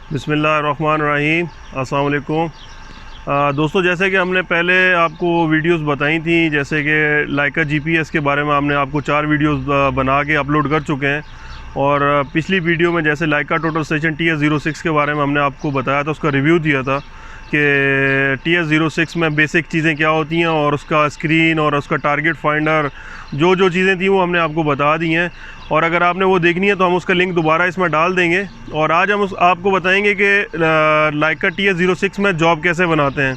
बिस्मिल्लाहिर्रहमानिर्रहीम। अस्सलाम वालेकुम। दोस्तों, जैसे कि हमने पहले आपको वीडियोस बताई थी, जैसे कि लाइका जीपीएस के बारे में हमने आपको 4 वीडियोस बना के अपलोड कर चुके हैं। और पिछली वीडियो में जैसे लाइका टोटल स्टेशन TS06 के बारे में हमने आपको बताया था, उसका रिव्यू दिया था कि TS06 में बेसिक चीज़ें क्या होती हैं और उसका स्क्रीन और उसका टारगेट फाइंडर जो चीज़ें थी वो हमने आपको बता दी हैं। और अगर आपने वो देखनी है तो हम उसका लिंक दोबारा इसमें डाल देंगे। और आज हम आपको बताएंगे कि लाइका TS06 में जॉब कैसे बनाते हैं।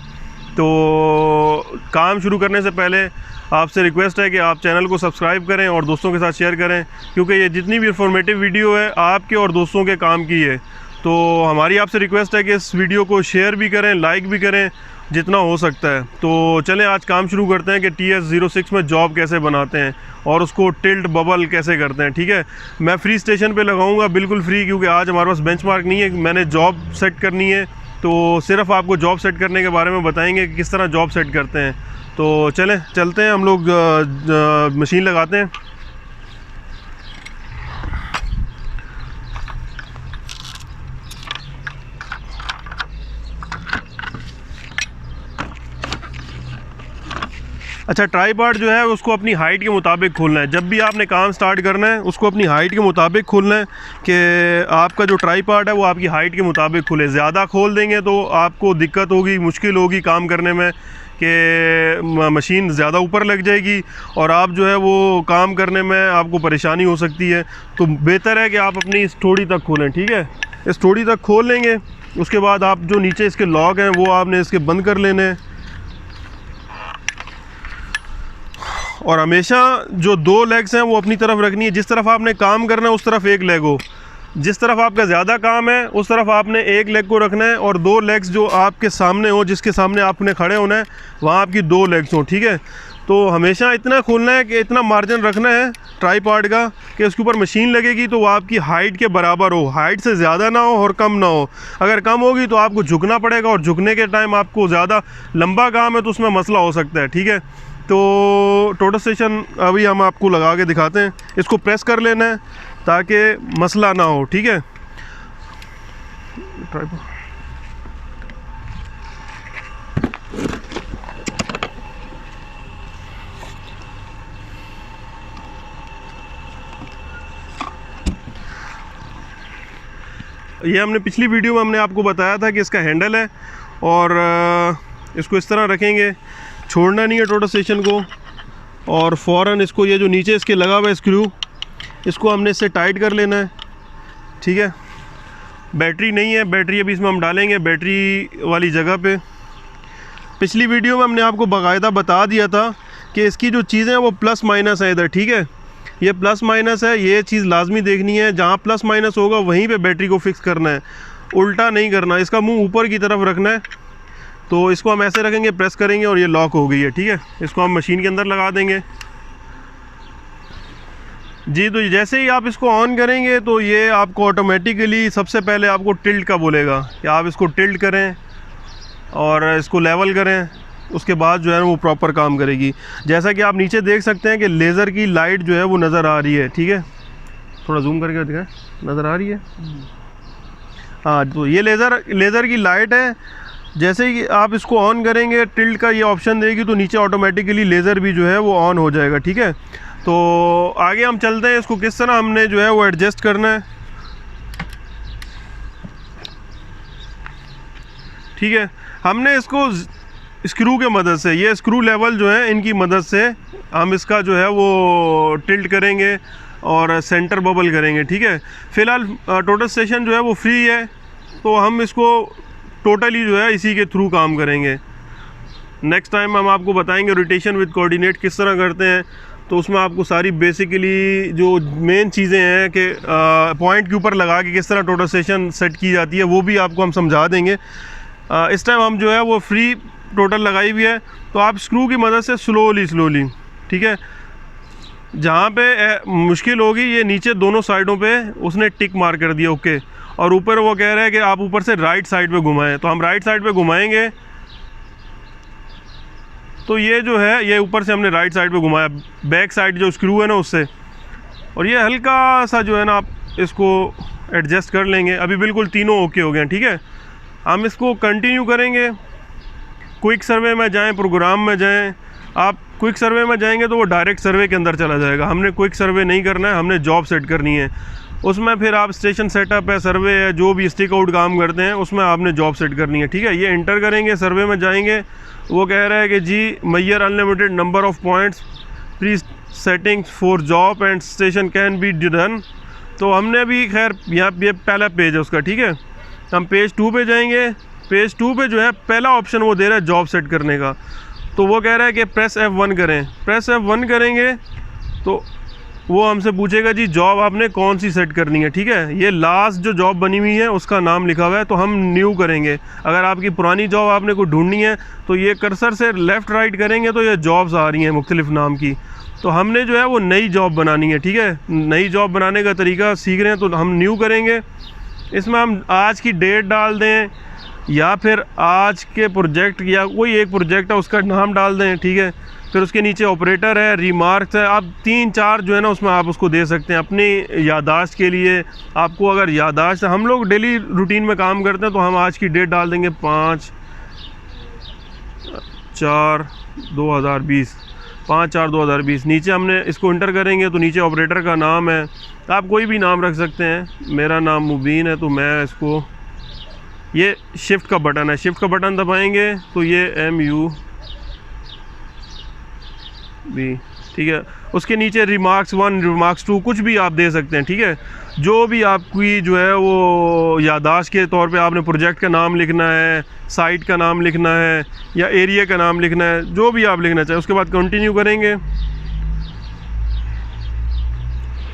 तो काम शुरू करने से पहले आपसे रिक्वेस्ट है कि आप चैनल को सब्सक्राइब करें और दोस्तों के साथ शेयर करें, क्योंकि ये जितनी भी इंफॉर्मेटिव वीडियो है आपके और दोस्तों के काम की है। तो हमारी आपसे रिक्वेस्ट है कि इस वीडियो को शेयर भी करें, लाइक भी करें जितना हो सकता है। तो चलें आज काम शुरू करते हैं कि TS06 में जॉब कैसे बनाते हैं और उसको टिल्ट बबल कैसे करते हैं। ठीक है, मैं फ्री स्टेशन पे लगाऊंगा, बिल्कुल फ्री, क्योंकि आज हमारे पास बेंचमार्क नहीं है। मैंने जॉब सेट करनी है, तो सिर्फ आपको जॉब सेट करने के बारे में बताएंगे कि किस तरह जॉब सेट करते हैं। तो चलते हैं हम लोग मशीन लगाते हैं। अच्छा, ट्राईपॉड जो है उसको अपनी हाइट के मुताबिक खोलना है। जब भी आपने काम स्टार्ट करना है उसको अपनी हाइट के मुताबिक खोलना है कि आपका जो ट्राईपॉड है वो आपकी हाइट के मुताबिक खुले। ज़्यादा खोल देंगे तो आपको दिक्कत होगी, मुश्किल होगी काम करने में, कि मशीन ज़्यादा ऊपर लग जाएगी और आप जो है वो काम करने में आपको परेशानी हो सकती है। तो बेहतर है कि आप अपनी इस थोड़ी तक खोलें। ठीक है, इस थोड़ी तक खोल लेंगे, उसके बाद आप जो नीचे इसके लॉक हैं वो आपने इसके बंद कर लेने हैं। और हमेशा जो 2 लेग्स हैं वो अपनी तरफ रखनी है। जिस तरफ आपने काम करना है उस तरफ एक लेग हो, जिस तरफ आपका ज़्यादा काम है उस तरफ आपने एक लेग को रखना है, और 2 लेग्स जो आपके सामने हो, जिसके सामने आपने खड़े होना है, वहाँ आपकी 2 लेग्स हो। ठीक है, तो हमेशा इतना खोलना है कि इतना मार्जिन रखना है ट्राईपॉड का कि उसके ऊपर मशीन लगेगी तो वो आपकी हाइट के बराबर हो, हाइट से ज़्यादा ना हो और कम ना हो। अगर कम होगी तो आपको झुकना पड़ेगा, और झुकने के टाइम आपको ज़्यादा लंबा काम है तो उसमें मसला हो सकता है। ठीक है, तो टोटल स्टेशन अभी हम आपको लगा के दिखाते हैं। इसको प्रेस कर लेना है ताकि मसला ना हो। ठीक है, ये हमने पिछली वीडियो में हमने आपको बताया था कि इसका हैंडल है और इसको इस तरह रखेंगे, छोड़ना नहीं है टोटल स्टेशन को। और फ़ौरन इसको, ये जो नीचे इसके लगा हुआ है स्क्रू, इसको हमने इससे टाइट कर लेना है। ठीक है, बैटरी नहीं है, बैटरी अभी इसमें हम डालेंगे बैटरी वाली जगह पे। पिछली वीडियो में हमने आपको बाकायदा बता दिया था कि इसकी जो चीज़ें हैं वो प्लस माइनस है इधर। ठीक है, ये प्लस माइनस है, ये चीज़ लाजमी देखनी है। जहाँ प्लस माइनस होगा वहीं पे बैटरी को फिक्स करना है, उल्टा नहीं करना। इसका मुंह ऊपर की तरफ रखना है। तो इसको हम ऐसे रखेंगे, प्रेस करेंगे और ये लॉक हो गई है। ठीक है, इसको हम मशीन के अंदर लगा देंगे जी। तो जैसे ही आप इसको ऑन करेंगे तो ये आपको ऑटोमेटिकली सबसे पहले आपको टिल्ट का बोलेगा कि आप इसको टिल्ट करें और इसको लेवल करें, उसके बाद जो है वो प्रॉपर काम करेगी। जैसा कि आप नीचे देख सकते हैं कि लेज़र की लाइट जो है वो नज़र आ रही है। ठीक है, थोड़ा जूम करके दिखाएं, नज़र आ रही है। हाँ, तो ये लेज़र की लाइट है। जैसे ही आप इसको ऑन करेंगे, टिल्ट का ये ऑप्शन देगी तो नीचे ऑटोमेटिकली लेज़र भी जो है वो ऑन हो जाएगा। ठीक है, तो आगे हम चलते हैं, इसको किस तरह हमने जो है वो एडजस्ट करना है। ठीक है, हमने इसको स्क्रू के मदद से, ये स्क्रू लेवल जो है इनकी मदद से हम इसका जो है वो टिल्ट करेंगे और सेंटर बबल करेंगे। ठीक है, फ़िलहाल टोटल स्टेशन जो है वो फ्री है, तो हम इसको टोटली जो है इसी के थ्रू काम करेंगे। नेक्स्ट टाइम हम आपको बताएंगे रोटेशन विद कोऑर्डिनेट किस तरह करते हैं। तो उसमें आपको सारी बेसिकली जो मेन चीज़ें हैं कि पॉइंट के ऊपर लगा के किस तरह टोटल स्टेशन सेट की जाती है वो भी आपको हम समझा देंगे। इस टाइम हम जो है वो फ्री टोटल लगाई हुई है, तो आप स्क्रू की मदद से स्लोली, ठीक है, जहाँ पे मुश्किल होगी ये नीचे दोनों साइडों पे उसने टिक मार कर दिया, ओके। और ऊपर वो कह रहा है कि आप ऊपर से राइट साइड पे घुमाएं, तो हम राइट साइड पे घुमाएंगे। तो ये जो है ये ऊपर से हमने राइट साइड पे घुमाया, बैक साइड जो स्क्रू है ना उससे। और ये हल्का सा जो है ना आप इसको एडजस्ट कर लेंगे। अभी बिल्कुल तीनों ओके हो गए हैं, ठीक है। हम इसको कंटिन्यू करेंगे। क्विक सर्वे में जाएं, प्रोग्राम में जाएं। आप क्विक सर्वे में जाएंगे तो वो डायरेक्ट सर्वे के अंदर चला जाएगा। हमने क्विक सर्वे नहीं करना है, हमने जॉब सेट करनी है। उसमें फिर आप स्टेशन सेटअप है, सर्वे है, जो भी स्टिक आउट काम करते हैं उसमें आपने जॉब सेट करनी है, ठीक है। ये इंटर करेंगे, सर्वे में जाएंगे। वो कह रहा है कि जी mayor unlimited number of points pre settings for job and station can be done. तो हमने भी खैर यहाँ ये पहला पेज है उसका, ठीक है। हम पेज 2 पे जाएंगे। पेज 2 पे जो है पहला ऑप्शन वो दे रहा है जॉब सेट करने का। तो वो कह रहा है कि प्रेस F1 करें। प्रेस F1 करेंगे तो वो हमसे पूछेगा जी जॉब आपने कौन सी सेट करनी है, ठीक है। ये लास्ट जो जॉब बनी हुई है उसका नाम लिखा हुआ है, तो हम न्यू करेंगे। अगर आपकी पुरानी जॉब आपने को ढूंढनी है तो ये कर्सर से लेफ़्ट राइट करेंगे तो ये जॉब्स आ रही हैं मुख्तलिफ़ नाम की। तो हमने जो है वो नई जॉब बनानी है, ठीक है। नई जॉब बनाने का तरीका सीख रहे हैं तो हम न्यू करेंगे। इसमें हम आज की डेट डाल दें या फिर आज के प्रोजेक्ट या कोई एक प्रोजेक्ट है उसका नाम डाल दें, ठीक है। फिर उसके नीचे ऑपरेटर है, रिमार्क्स है। आप 3-4 जो है ना उसमें आप उसको दे सकते हैं अपनी यादाश्त के लिए। आपको अगर यादाश्त, हम लोग डेली रूटीन में काम करते हैं तो हम आज की डेट डाल देंगे 5/4/2020। 5/4/2020। नीचे हमने इसको इंटर करेंगे तो नीचे ऑपरेटर का नाम है। आप कोई भी नाम रख सकते हैं। मेरा नाम मुबीन है तो मैं इसको, ये शिफ्ट का बटन है, शिफ्ट का बटन दबाएंगे तो ये MUB, ठीक है। उसके नीचे रिमार्क्स 1, रिमार्क्स 2 कुछ भी आप दे सकते हैं, ठीक है। जो भी आपकी जो है वो यादाश्त के तौर पे आपने प्रोजेक्ट का नाम लिखना है, साइट का नाम लिखना है या एरिया का नाम लिखना है, जो भी आप लिखना चाहें। उसके बाद कंटिन्यू करेंगे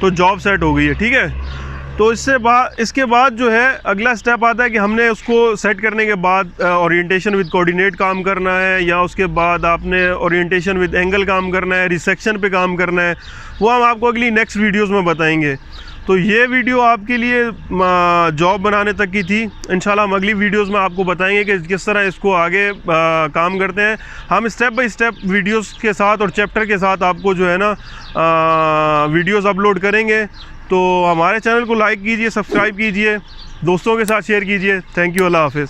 तो जॉब सेट हो गई है, ठीक है। तो इसके बाद जो है अगला स्टेप आता है कि हमने उसको सेट करने के बाद ओरिएंटेशन विद कोऑर्डिनेट काम करना है, या उसके बाद आपने ओरिएंटेशन विद एंगल काम करना है, रिसेक्शन पे काम करना है। वो हम आपको अगली नेक्स्ट वीडियोस में बताएंगे। तो ये वीडियो आपके लिए जॉब बनाने तक की थी। इंशाल्लाह हम अगली वीडियोस में आपको बताएंगे कि किस तरह इसको आगे काम करते हैं। हम स्टेप बाय स्टेप वीडियोस के साथ और चैप्टर के साथ आपको जो है ना वीडियोस अपलोड करेंगे। तो हमारे चैनल को लाइक कीजिए, सब्सक्राइब कीजिए, दोस्तों के साथ शेयर कीजिए। थैंक यू, अल्लाह हाफिज़।